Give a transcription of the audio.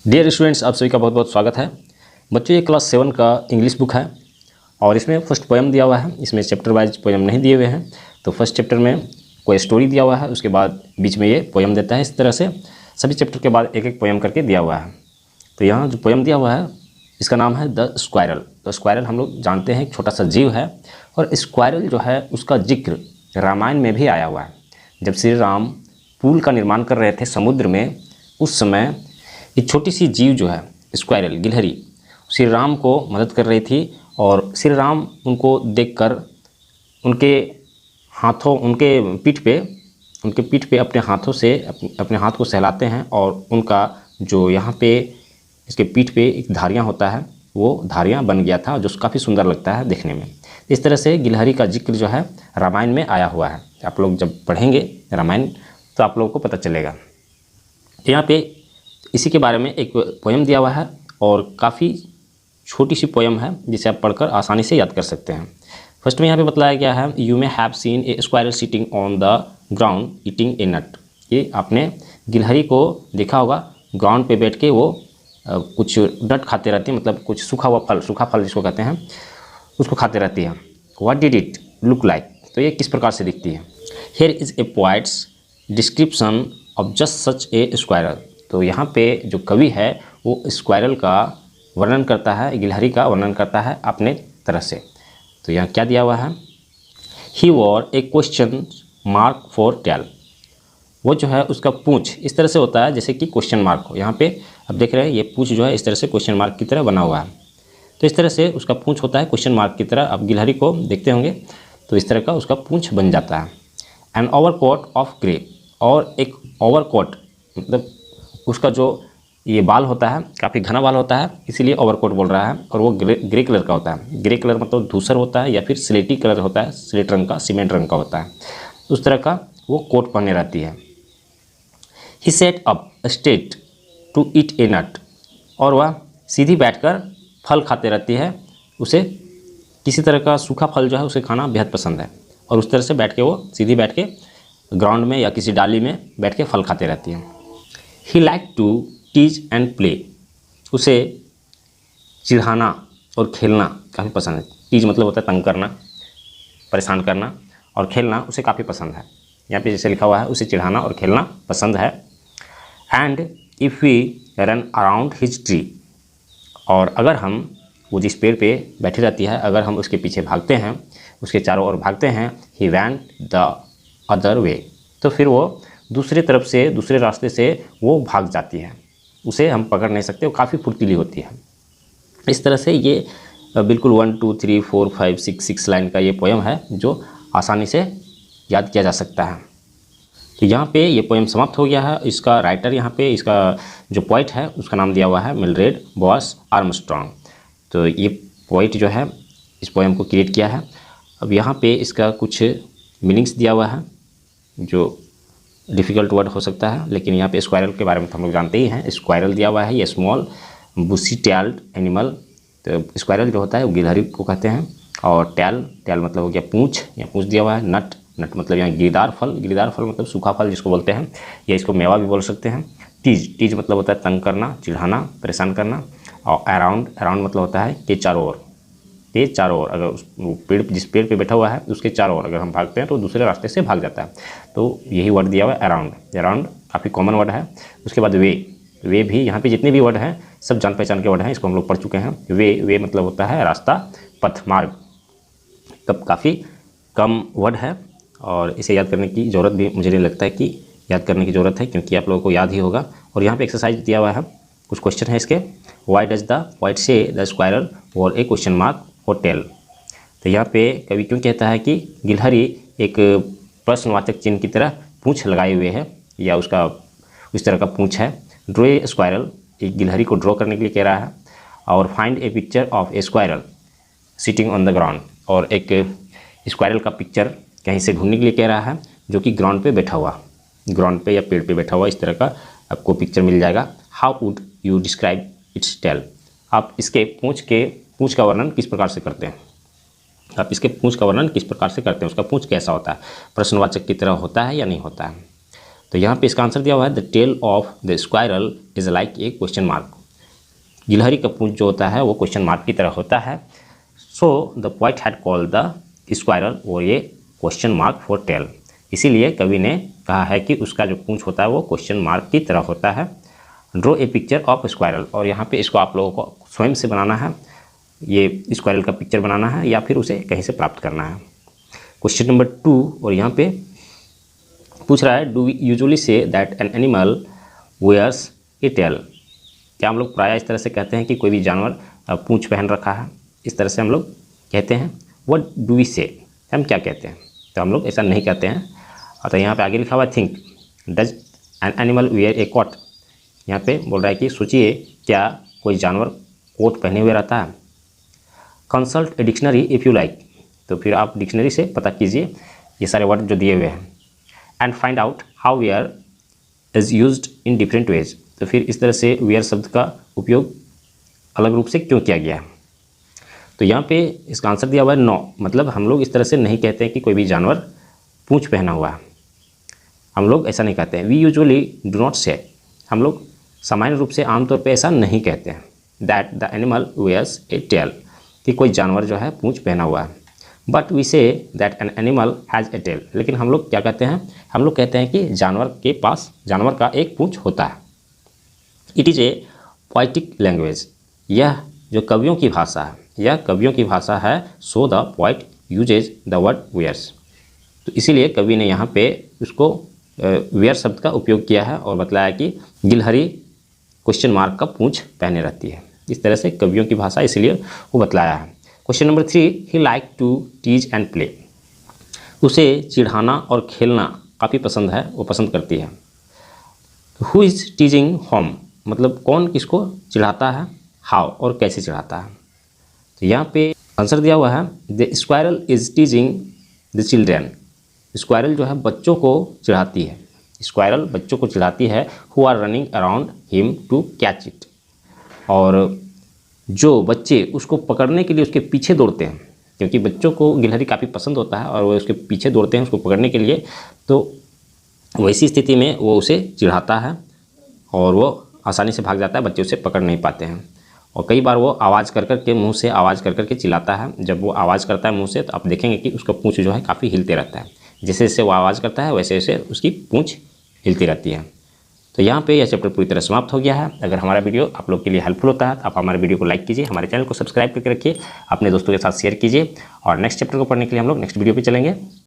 Dear students, आप सभी का बहुत बहुत स्वागत है। बच्चों, ये क्लास 7 का इंग्लिश बुक है और इसमें फर्स्ट पोएम दिया हुआ है। इसमें चैप्टर वाइज पोएम नहीं दिए हुए हैं। तो फर्स्ट चैप्टर में कोई स्टोरी दिया हुआ है, उसके बाद बीच में ये पोएम देता है। इस तरह से सभी चैप्टर के बाद एक एक पोएम करके दिया हुआ है। तो यहाँ जो पोएम दिया हुआ है इसका नाम है द स्क्वायरल। तो स्क्वायरल हम लोग जानते हैं एक छोटा सा जीव है, और स्क्वायरल जो है उसका जिक्र रामायण में भी आया हुआ है। जब श्री राम पुल का निर्माण कर रहे थे समुद्र में, उस समय एक छोटी सी जीव जो है स्क्वायरल, गिलहरी, श्री राम को मदद कर रही थी। और श्री राम उनको देखकर उनके पीठ पे अपने हाथों से अपने हाथ को सहलाते हैं, और उनका जो यहाँ पे इसके पीठ पे एक धारियाँ होता है, वो धारियाँ बन गया था, जो काफ़ी सुंदर लगता है देखने में। इस तरह से गिलहरी का जिक्र जो है रामायण में आया हुआ है। आप लोग जब पढ़ेंगे रामायण तो आप लोगों को पता चलेगा। यहाँ पे इसी के बारे में एक पोएम दिया हुआ है, और काफ़ी छोटी सी पोएम है जिसे आप पढ़कर आसानी से याद कर सकते हैं। फर्स्ट में यहाँ पे बतलाया गया है, you may have seen a squirrel sitting on the ground eating a nut. ये आपने गिलहरी को देखा होगा, ग्राउंड पे बैठ के वो कुछ नट खाते रहती है, मतलब कुछ सूखा फल जिसको कहते हैं उसको खाते रहती है। What did it look like, तो ये किस प्रकार से दिखती है। Here is a poets description of just such A squirrel. तो यहाँ पे जो कवि है वो स्क्वायरल का वर्णन करता है, गिलहरी का वर्णन करता है अपने तरह से। तो यहाँ क्या दिया हुआ है, he wore a question mark for tail. वो जो है उसका पूंछ इस तरह से होता है जैसे कि क्वेश्चन मार्क हो। यहाँ पे अब देख रहे हैं ये पूंछ जो है इस तरह से क्वेश्चन मार्क की तरह बना हुआ है। तो इस तरह से उसका पूंछ होता है क्वेश्चन मार्क की तरह। अब गिलहरी को देखते होंगे तो इस तरह का उसका पूंछ बन जाता है। एन ओवरकोट ऑफ ग्रे, और एक ओवरकोट मतलब उसका जो ये बाल होता है काफ़ी घना बाल होता है, इसीलिए ओवरकोट बोल रहा है। और वो ग्रे कलर का होता है। ग्रे कलर मतलब धूसर होता है या फिर स्लेटी कलर होता है, स्लेट रंग का, सीमेंट रंग का होता है। उस तरह का वो कोट पहने रहती है। He sits up straight to eat a nut, और वह सीधी बैठकर फल खाते रहती है। उसे किसी तरह का सूखा फल जो है उसे खाना बेहद पसंद है, और उस तरह से बैठ के वो सीधी बैठ के ग्राउंड में या किसी डाली में बैठ के फल खाते रहती है। He like to tease and play, उसे चिढ़ाना और खेलना काफ़ी पसंद है। टीज मतलब होता है तंग करना, परेशान करना, और खेलना उसे काफ़ी पसंद है। यहाँ पे जैसे लिखा हुआ है उसे चिढ़ाना और खेलना पसंद है। And if we run around his tree, और अगर हम, वो जिस पेड़ पे बैठी रहती है, अगर हम उसके पीछे भागते हैं, उसके चारों ओर भागते हैं, ही वैंट द अदर वे, तो फिर वो दूसरे तरफ से, दूसरे रास्ते से वो भाग जाती है। उसे हम पकड़ नहीं सकते, वो काफ़ी फुर्तीली होती है। इस तरह से ये बिल्कुल 1 2 3 4 5 6 लाइन का ये पोएम है जो आसानी से याद किया जा सकता है। तो यहाँ पे ये पोएम समाप्त हो गया है। इसका राइटर, यहाँ पे इसका जो पोइट है उसका नाम दिया हुआ है मिलरेड बॉस आर्मस्ट्रॉन्ग। तो ये पोइट जो है इस पोएम को क्रिएट किया है। अब यहाँ पे इसका कुछ मीनिंग्स दिया हुआ है जो डिफ़िकल्ट वर्ड हो सकता है, लेकिन यहाँ पे स्क्वायरल के बारे में तो हम लोग जानते ही हैं। स्क्वायरल दिया हुआ है, ये स्मॉल बुशी टेल्ड एनिमल। तो स्क्वायरल जो होता है वो गिलहरी को कहते हैं। और टेल मतलब हो गया पूंछ, या पूंछ दिया हुआ है। नट मतलब यहाँ गिरीदार फल मतलब सूखा फल जिसको बोलते हैं, या इसको मेवा भी बोल सकते हैं। टीज मतलब होता है तंग करना, चिढ़ाना, परेशान करना। और अराउंड मतलब होता है के चारों ओर, अगर उस पेड़, जिस पेड़ पे बैठा हुआ है उसके चारों ओर अगर हम भागते हैं तो दूसरे रास्ते से भाग जाता है। तो यही वर्ड दिया हुआ है अराउंड काफ़ी कॉमन वर्ड है। उसके बाद वे भी, यहाँ पे जितने भी वर्ड हैं सब जान पहचान के वर्ड हैं, इसको हम लोग पढ़ चुके हैं। वे मतलब होता है रास्ता, पथ, मार्ग। तब काफ़ी कम वर्ड है, और इसे याद करने की ज़रूरत भी मुझे नहीं लगता है कि याद करने की ज़रूरत है, क्योंकि आप लोगों को याद ही होगा। और यहाँ पे एक्सरसाइज दिया हुआ है, कुछ क्वेश्चन है इसके। व्हाई डज द पोएट से द स्क्वायरल और ए क्वेश्चन मार्क फॉर टेल। तो यहाँ पे कवि क्यों कहता है कि गिलहरी एक प्रश्नवाचक चिन्ह की तरह पूंछ लगाए हुए है, या उसका उस तरह का पूंछ है। ड्रो ए स्क्वायरल, एक गिलहरी को ड्रॉ करने के लिए कह रहा है। और find A picture of A squirrel sitting on the ground, और एक स्क्वायरल का पिक्चर कहीं से ढूंढने के लिए कह रहा है जो कि ग्राउंड पे बैठा हुआ, ग्राउंड पे या पेड़ पे बैठा हुआ, इस तरह का आपको पिक्चर मिल जाएगा। How would you describe its tail, आप इसके पूंछ का वर्णन किस प्रकार से करते हैं, उसका पूंछ कैसा होता है, प्रश्नवाचक की तरह होता है या नहीं होता है। तो यहाँ पे इसका आंसर दिया हुआ है the tail of the squirrel is like a question mark. गिलहरी का पूंछ जो होता है वो क्वेश्चन मार्क की तरह होता है। So the poet had called the squirrel और ये क्वेश्चन मार्क फॉर टेल। इसीलिए कवि ने कहा है कि उसका जो पूंछ होता है वो क्वेश्चन मार्क की तरह होता है। Draw a picture of squirrel, और यहाँ पे इसको आप लोगों को स्वयं से बनाना है, ये स्क्वायरल का पिक्चर बनाना है या फिर उसे कहीं से प्राप्त करना है। क्वेश्चन नंबर 2, और यहाँ पे पूछ रहा है do we usually say that an animal wears a tail. क्या हम लोग प्रायः इस तरह से कहते हैं कि कोई भी जानवर पूंछ पहन रखा है, इस तरह से हम लोग कहते हैं। व्हाट डू वी से, हम क्या कहते हैं? तो हम लोग ऐसा नहीं कहते हैं। और तो यहाँ पे आगे लिखा हुआ है think does an animal wear a coat. यहाँ पे बोल रहा है कि सोचिए क्या कोई जानवर कोट पहने हुए रहता है। Consult a dictionary if you like, तो फिर आप डिक्शनरी से पता कीजिए ये सारे वर्ड जो दिए हुए हैं। And find out how wear is used in different ways, तो फिर इस तरह से वेयर शब्द का उपयोग अलग रूप से क्यों किया गया है। तो यहाँ पे इसका आंसर दिया हुआ है नो, मतलब हम लोग इस तरह से नहीं कहते हैं कि कोई भी जानवर पूंछ पहना हुआ है, हम लोग ऐसा नहीं कहते हैं। वी यूजुअली डू नॉट से, हम लोग सामान्य रूप से आमतौर पे ऐसा नहीं कहते हैं that the animal wears a tail, कि कोई जानवर जो है पूंछ पहना हुआ है। But we say that an animal has a tail, लेकिन हम लोग क्या कहते हैं, हम लोग कहते हैं कि जानवर के पास, जानवर का एक पूंछ होता है। It is a poetic language, यह जो कवियों की भाषा है, यह कवियों की भाषा है। So the poet uses the word wears, तो इसीलिए कवि ने यहाँ पे उसको वेयर शब्द का उपयोग किया है और बतलाया कि गिलहरी क्वेश्चन मार्क का पूंछ पहने रहती है। इस तरह से कवियों की भाषा, इसलिए वो बतलाया है। Question number 3, he like to tease and play, उसे चिढ़ाना और खेलना काफ़ी पसंद है, वो पसंद करती है। हु इज़ टीजिंग होम, मतलब कौन किसको चिढ़ाता है, हाउ और कैसे चिढ़ाता है। तो यहाँ पे आंसर दिया हुआ है the squirrel is टीजिंग the children, squirrel जो है बच्चों को चिढ़ाती है, स्क्वायरल बच्चों को चिढ़ाती है। Who are running around him to catch it, और जो बच्चे उसको पकड़ने के लिए उसके पीछे दौड़ते हैं, क्योंकि बच्चों को गिलहरी काफ़ी पसंद होता है और वो उसके पीछे दौड़ते हैं उसको पकड़ने के लिए, तो वैसी स्थिति में वो उसे चिढ़ाता है और वो आसानी से भाग जाता है, बच्चे उसे पकड़ नहीं पाते हैं। और कई बार वो आवाज़ कर कर के, मुँह से आवाज़ कर कर के चिल्लाता है। जब वो आवाज़ करता है मुँह से, तो आप देखेंगे कि उसका पूँछ जो है काफ़ी हिलते रहता है, जैसे जैसे वो आवाज़ करता है वैसे वैसे उसकी पूँछ हिलती रहती है। तो यहाँ पे यह चैप्टर पूरी तरह समाप्त हो गया है। अगर हमारा वीडियो आप लोग के लिए हेल्पफुल होता है तो आप हमारे वीडियो को लाइक कीजिए, हमारे चैनल को सब्सक्राइब करके रखिए, अपने दोस्तों के साथ शेयर कीजिए, और नेक्स्ट चैप्टर को पढ़ने के लिए हम लोग नेक्स्ट वीडियो पे चलेंगे।